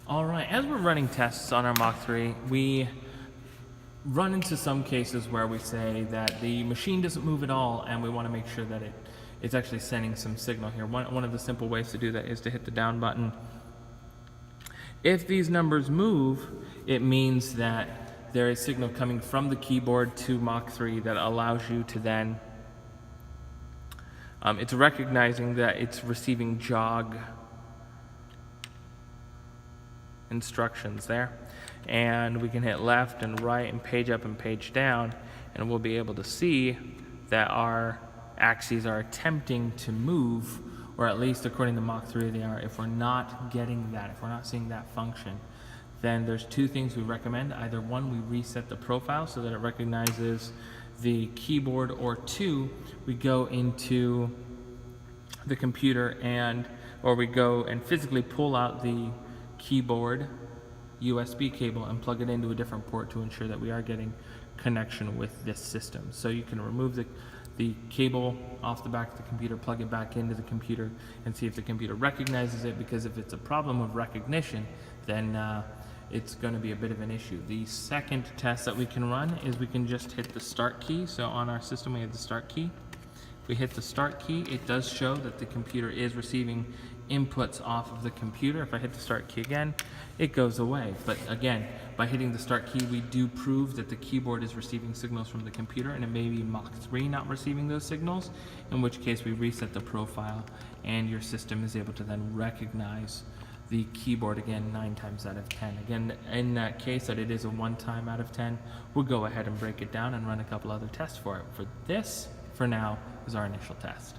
All right, as we're running tests on our Mach3, we run into some cases where we say that the machine doesn't move at all and we want to make sure that it's actually sending some signal here. One of the simple ways to do that is to hit the down button. If these numbers move, it means that there is signal coming from the keyboard to Mach3 that allows you to then, it's recognizing that it's receiving jog instructions there, and we can hit left and right and page up and page down, and we'll be able to see that our axes are attempting to move, or at least according to Mach3 they are. If we're not getting that, if we're not seeing that function, then there's two things we recommend. Either one, we reset the profile so that it recognizes the keyboard, or two, we go into the computer or we go and physically pull out the keyboard USB cable and plug it into a different port to ensure that we are getting connection with this system. So you can remove the cable off the back of the computer, plug it back into the computer, and see if the computer recognizes it, because if it's a problem of recognition, then it's going to be a bit of an issue. The second test that we can run is we can just hit the start key. So on our system we have the start key. If we hit the start key, it does show that the computer is receiving inputs off of the computer. If I hit the start key again, it goes away. But again, by hitting the start key, we do prove that the keyboard is receiving signals from the computer, and it may be Mach3 not receiving those signals, in which case we reset the profile and your system is able to then recognize the keyboard again 9 times out of 10. Again, in that case that it is a 1 time out of 10, we'll go ahead and break it down and run a couple other tests for it. For this, for now, is our initial test.